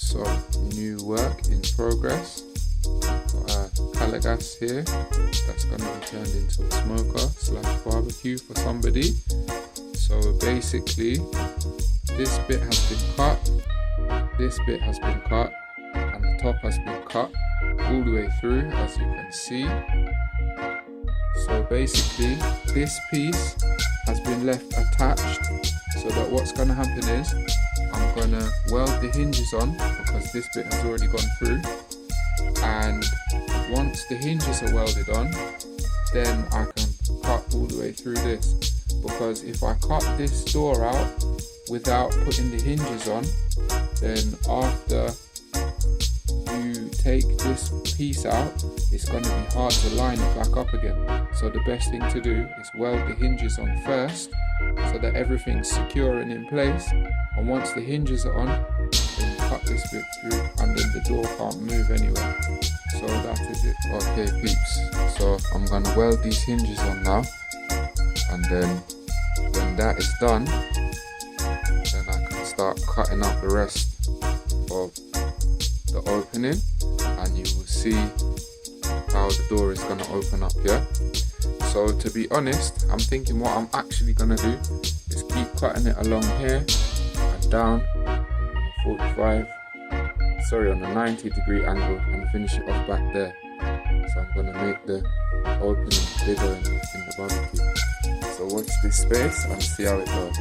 So, new work in progress. Got a Calor gas here that's going to be turned into a smoker / barbecue for somebody. So basically, this bit has been cut, this bit has been cut, and the top has been cut all the way through, as you can see. So basically, this piece has been left attached, so that what's going to happen is I'm going to weld the hinges on, because this bit has already gone through, and once the hinges are welded on, then I can cut all the way through this. Because if I cut this door out without putting the hinges on, then after you take this piece out, it's going to be hard to line it back up again. So the best thing to do is weld the hinges on first, so that everything's secure and in place, and once the hinges are on, then you cut this bit through, and then the door can't move anywhere. So that is it. Okay peeps, so I'm going to weld these hinges on now, and then when that is done, then I can start cutting out the rest of the opening, and you will see how the door is going to open up here. So to be honest, I'm thinking what I'm actually going to do is keep cutting it along here and down on a 90-degree angle, and finish it off back there. So I'm going to make the opening bigger in the barbecue. So watch this space and see how it goes.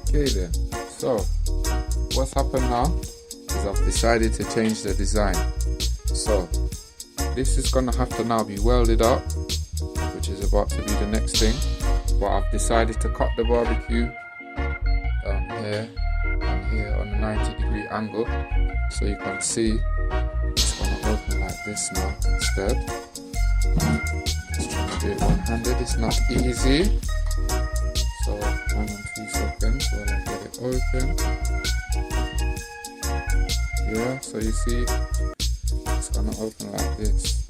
Okay then, so what's happened now is I've decided to change the design. So this is gonna have to now be welded up, which is about to be the next thing, but I've decided to cut the barbecue down here and here on a 90-degree angle, so you can see it's gonna open like this now instead. Just trying to do it one-handed, it's not easy. So hang on 2 seconds while I get it open. Yeah, so you see it's gonna open like this.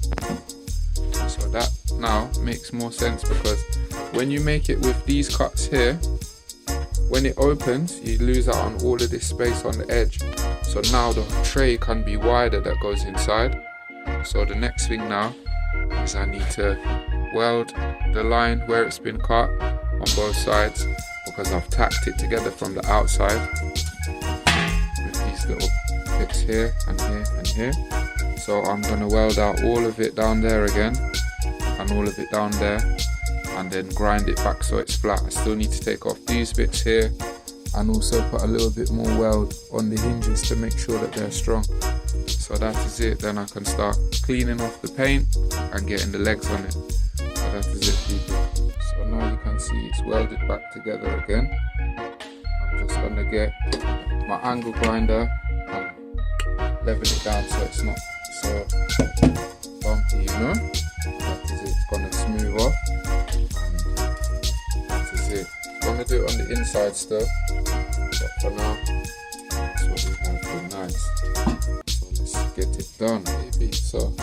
So that now makes more sense, because when you make it with these cuts here, when it opens you lose out on all of this space on the edge. So now the tray can be wider that goes inside. So the next thing now is I need to weld the line where it's been cut on both sides, because I've tacked it together from the outside with these little bits here and here and here. So I'm going to weld out all of it down there again, and all of it down there, and then grind it back so it's flat. I still need to take off these bits here, and also put a little bit more weld on the hinges to make sure that they're strong. So that is it. Then I can start cleaning off the paint and getting the legs on it. So that is it people. So now you can see it's welded back together again. I'm just going to get my angle grinder and level it down so it's not so bumpy, you know. That is it. It's going to smooth off, and that is it. I'm going to do it on the inside still, but for now that's what we have. Good, nice. So let's get it done baby. So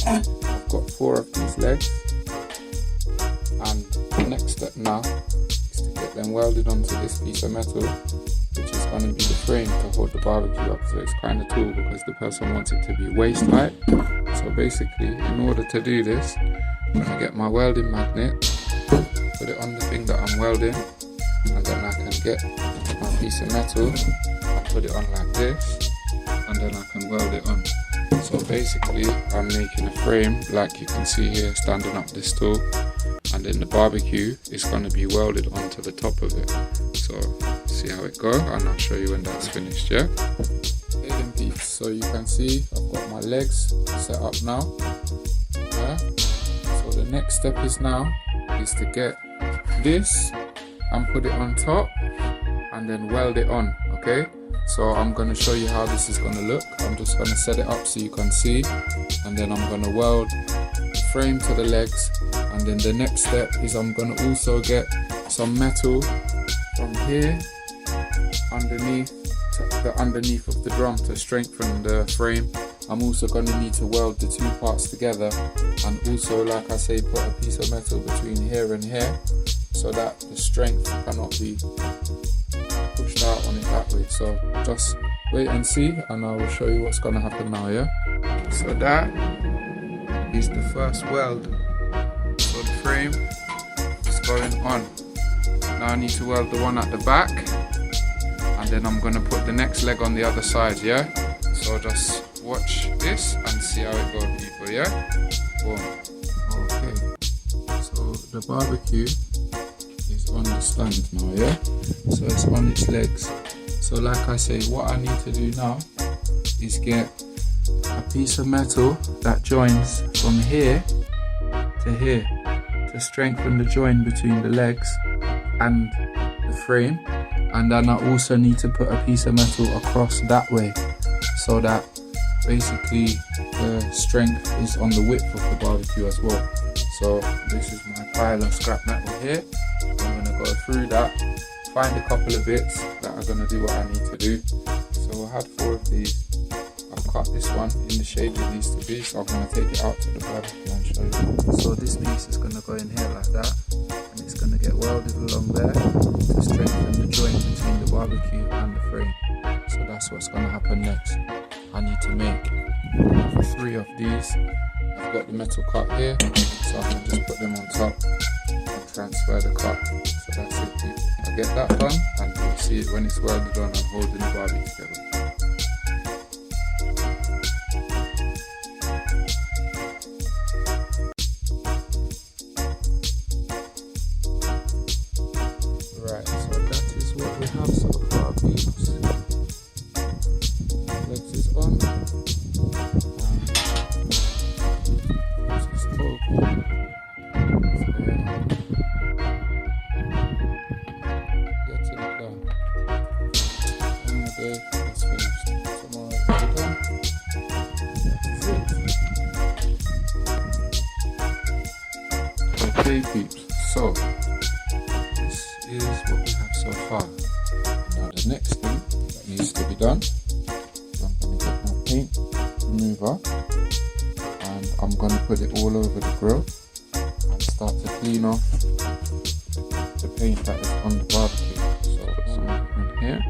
I've got 4 of these legs, and the next step now is to get them welded onto this piece of metal, which is going to be the frame to hold the barbecue up. So it's kind of tall because the person wants it to be waist height. So basically, in order to do this, I'm going to get my welding magnet, put it on the thing that I'm welding, and then I can get my piece of metal and put it on like this, and then I can weld it on. So basically I'm making a frame like you can see here standing up this tall, and then the barbecue is going to be welded onto the top of it. So see how it goes, and I'll show you when that's finished, yeah? Okay then peeps, so you can see I've got my legs set up now, yeah? So the next step is to get this and put it on top and then weld it on, okay? So I'm going to show you how this is going to look. I'm just going to set it up so you can see, and then I'm going to weld the frame to the legs, and then the next step is I'm going to also get some metal from here underneath of the drum to strengthen the frame. I'm also going to need to weld the two parts together, and also, like I say, put a piece of metal between here and here so that the strength cannot be pushed out on it that way. So just wait and see, and I will show you what's going to happen now, yeah? So that is the first weld. So the frame is going on. Now I need to weld the one at the back, and then I'm going to put the next leg on the other side, yeah? So just watch this and see how it goes, people, yeah? Boom. Okay, so the barbecue is on the stand now, yeah? So it's on its legs. So like I say, what I need to do now is get a piece of metal that joins from here to here to strengthen the join between the legs and the frame, and then I also need to put a piece of metal across that way so that basically the strength is on the width of the barbecue as well. So this is my pile of scrap metal here. I'm going to go through that, find a couple of bits that are going to do what I need to do. So I had 4 of these. I've cut this one in the shape it needs to be, so I'm going to take it out to the barbecue and show you. So this piece is going to go in here like that, and it's going to get welded along there to strengthen the joint between the barbecue and the frame. So that's what's going to happen next. I need to make 3 of these. I've got the metal cut here, so I can just put them on top and transfer the cut. So that's it, people. I get that done, and you'll see it when it's welded on and holding the barbie together. Right, so that is what we have so far, peeps. Legs is on. Just open. Getting it done. On the day, it's finished. Tomorrow it's done. That's it. Okay, peeps. So this is what we have so far. Now the next thing that needs to be done, I'm going to get my paint remover and I'm going to put it all over the grill and start to clean off the paint that is on the barbecue. So put some in here,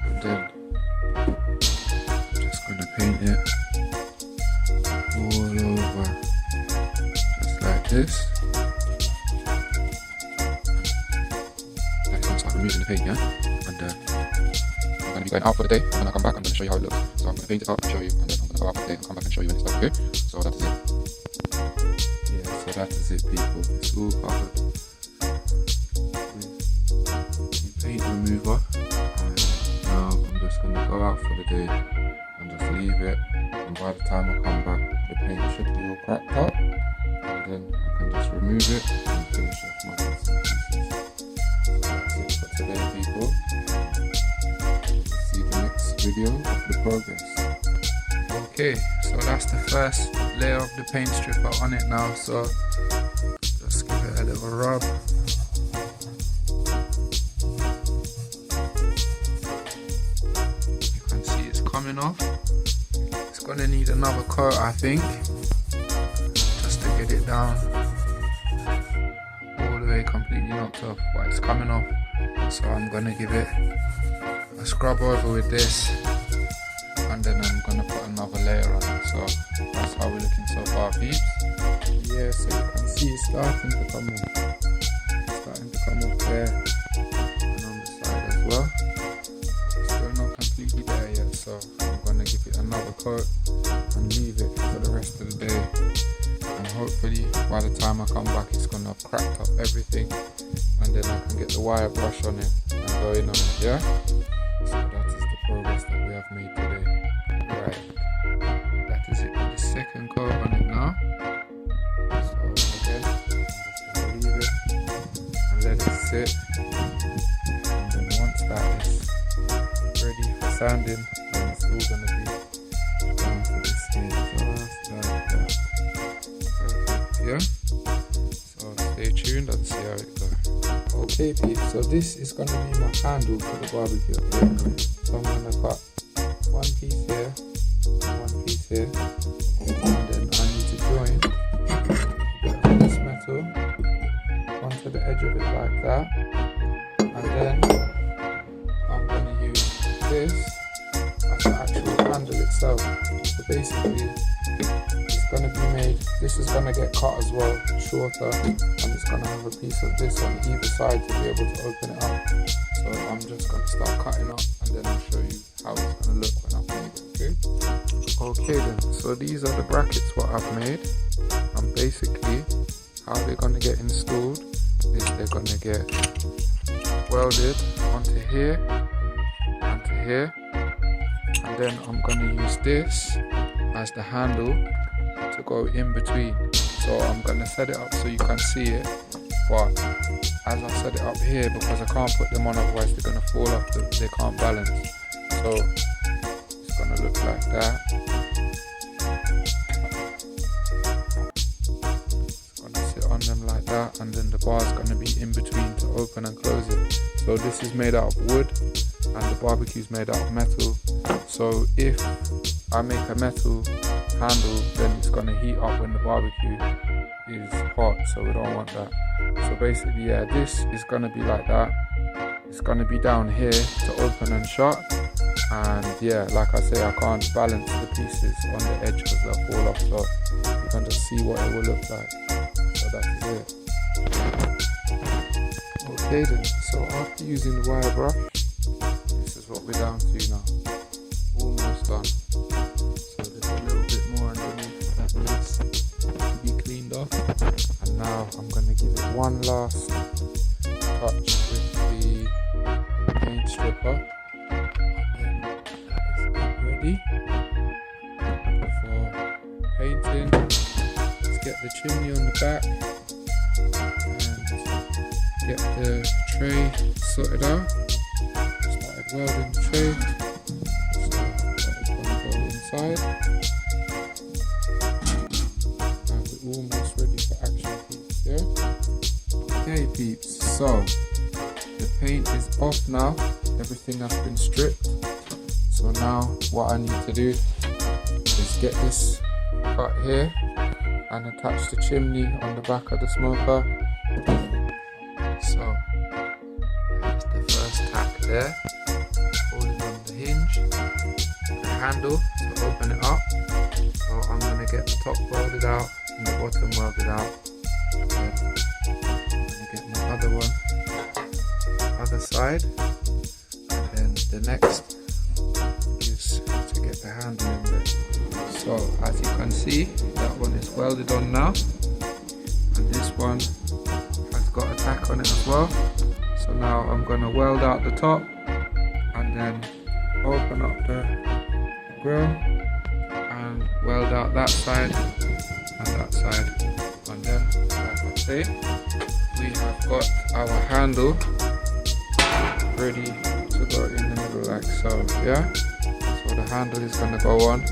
and then I'm just going to paint it all over, just like this. That's going to start removing the paint, yeah? And I'm going to be going out for the day, and when I come back I'm going to show you how it looks. So I'm going to paint it up and show you, and then I'm going to go out for the day and come back and show you when it's done, okay? So that is it. Yeah, so that is it, people. It's all covered with the paint remover, and now I'm just going to go out for the day and just leave it, and by the time I come back the paint should be all cracked up, and then I can just remove it and finish off my bits and pieces. So that's it for today, people. See the next video of the progress. Okay, so that's the first layer of the paint stripper on it now, so just give it a little rub. You can see it's coming off. It's gonna need another coat, I think, just to get it down all the way completely knocked off, but it's coming off, so I'm gonna give it a scrub over with this, and then I'm gonna put another layer on it. So that's how we're looking so far, peeps. Yeah, so you can see it's starting to come off. It's starting to come off there and on the side as well. It's still not completely there yet, so I'm gonna give it another coat and leave it for the rest of the day and hopefully by the time I come back it's gonna have cracked up everything, and then I can get the wire brush on it and go in on it, yeah? So that is the progress that we have made today. Right, that is it for the second coat on it now. So again, I'm just gonna leave it and let it sit, and then once that is ready for sanding, then it's all gonna be down to this here, just like that. Perfect, yeah? So stay tuned and see how it goes. Okay peeps, so this is gonna be my handle for the barbecue. So I'm gonna cut one piece here, one piece here, and then I need to join a bit of this metal onto the edge of it like that, and then I'm going to use this as the actual handle itself. So basically it's going to be made, this is going to get cut as well, shorter, and it's going to have a piece of this on either side to be able to open it up. So I'm just going to start cutting up, and then I'll show you how it's going to look when I've made it, okay? Okay then, so these are the brackets what I've made, and basically how they're going to get installed is they're going to get welded onto here and to here, and then I'm going to use this as the handle to go in between. So I'm going to set it up so you can see it, but as I set it up here, because I can't put them on, otherwise they're going to fall off, they can't balance. So it's going to look like that. It's going to sit on them like that, and then the bar is going to be in between to open and close it. So this is made out of wood and the barbecue is made out of metal. So if I make a metal handle, then it's going to heat up when the barbecue is hot, so we don't want that. So basically, yeah, this is going to be like that. It's going to be down here to open and shut, and yeah, like I say, I can't balance the pieces on the edge because they'll fall off, so you can just see what it will look like. So that is it. Okay then, so after using the wire brush, this is what we're down to now. Almost done. So there's a little bit more underneath that needs to be cleaned off, and now I'm going to give it one last touch with the paint stripper, and then that is it ready for painting. Let's get the chimney on the back and get the tray sorted out. Started welding the tray, so that is going to go inside. And we're almost ready for action, peeps, yeah? Okay peeps, so the paint is off now, everything has been stripped. So now what I need to do is get this cut here and attach the chimney on the back of the smoker. So that's the first tack there, holding on the hinge, the handle to open it up. So I'm going to get the top welded out and the bottom welded out, and then I'm going to get my other one, other side, and then the next is to get the handle in there. So as you can see, that one is welded on now, and this one has got a tack on it as well. So now I'm going to weld out the top and then open up the grill and weld out that side and that side, and then like I say, we have got our handle ready to go in the middle like so, yeah? So the handle is going to go on.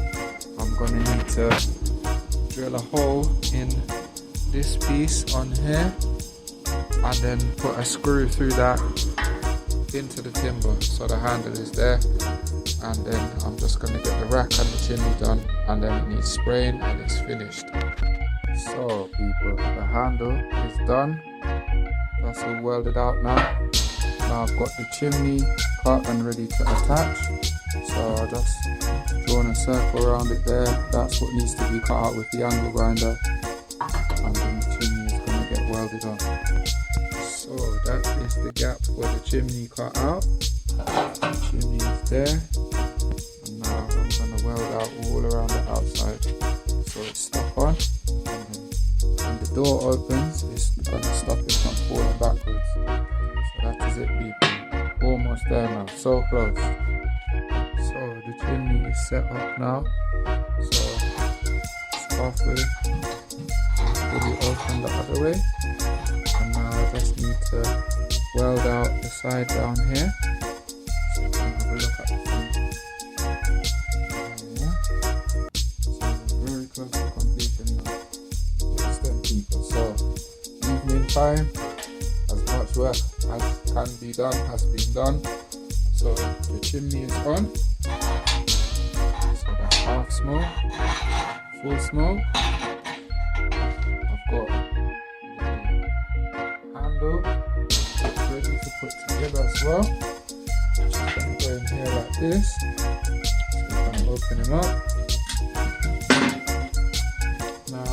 I'm going to need to drill a hole in this piece on here and then put a screw through that into the timber, so the handle is there, and then I'm just going to get the rack and the chimney done, and then it needs spraying and it's finished. So people, the handle is done, that's all welded out now. Now I've got the chimney cut and ready to attach, so I'll just drawn a circle around it there. That's what needs to be cut out with the angle grinder, and then the chimney is going to get welded on. So that is the gap for the chimney cut out. The chimney is there, and now I'm going to weld out all around the outside so it's stuck on, and then door opens, it's gonna stop it from falling backwards. So that is it, people. Almost there now, so close. So the chimney is set up now. So it's halfway, fully open the other way. And now I just need to weld out the side down here. So you can have a look at the front. So we're very close to completion now. Yes then, people. So evening time, as much work as can be done has been done. So the chimney is on. So that's half smoke, full smoke. I've got the handle ready to put together as well. Just gonna go in here like this. So you can open him up. Now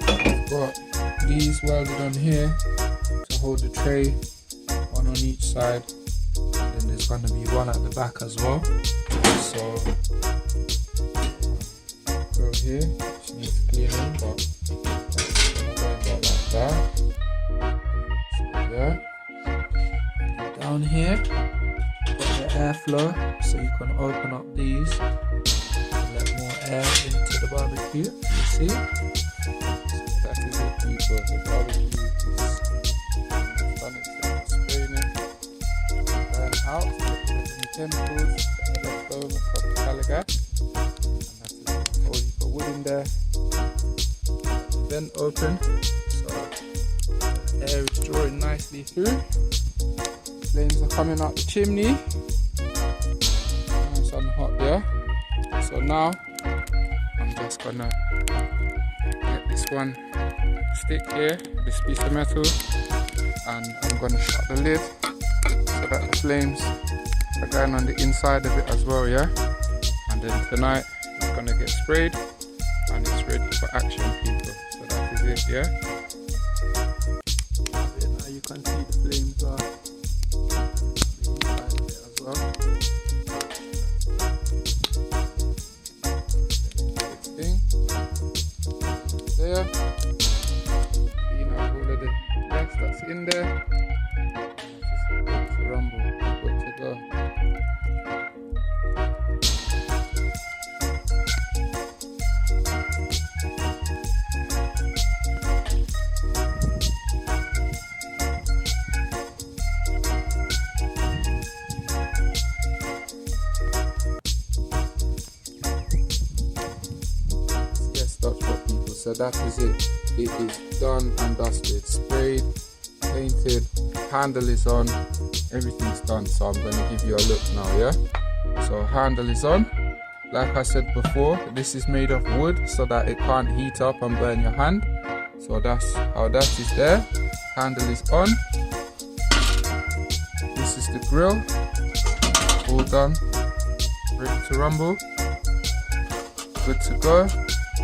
I've got these welded on here to hold the tray, one on each side. Then there's going to be one at the back as well. So go here, just need to clean them, but that's going to go like that. So yeah. Down here, got the airflow, so you can open up these and let more air into the barbecue. You see? So that is it, people. The barbecue is done. It's spraying it. Out, get rid of any chemicals that are left over from the Calor gas, and that's it. Or you put wood in there, then open, so the air is drawing nicely through. Flames are coming out the chimney, nice and hot there. So now I'm just gonna get this one stick here, this piece of metal, and I'm gonna shut the lid so that the flames are going on the inside of it as well, yeah? And then tonight it's gonna get sprayed and it's ready for action, people. So that is it, yeah? Now you can see the flames are on the inside of it as well. Next thing, there. Clean out all of the rest that's in there. Rumble, good to go. Yes, that's what people. So that is it. It is done and dusted, sprayed, painted, handle is on. Everything's done, so I'm going to give you a look now, yeah? So handle is on. Like I said before, this is made of wood so that it can't heat up and burn your hand. So that's how that is there. Handle is on. This is the grill. All done. Ready to rumble. Good to go.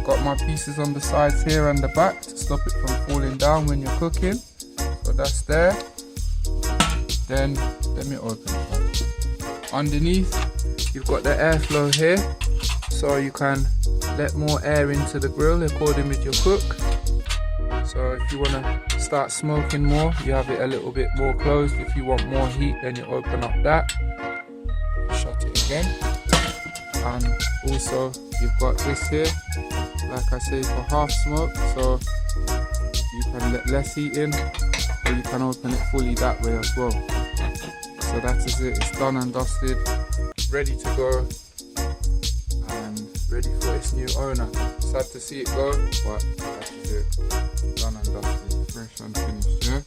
Got my pieces on the sides here and the back to stop it from falling down when you're cooking. So that's there. Then let me open it up. Underneath you've got the airflow here, so you can let more air into the grill according with your cook. So if you want to start smoking more, you have it a little bit more closed. If you want more heat, then you open up that, shut it again. And also you've got this here, like I say, for half smoke, so you can let less heat in, or you can open it fully that way as well. So that is it, it's done and dusted, ready to go and ready for its new owner. Sad to see it go, but that is it, done and dusted, fresh and finished, yeah?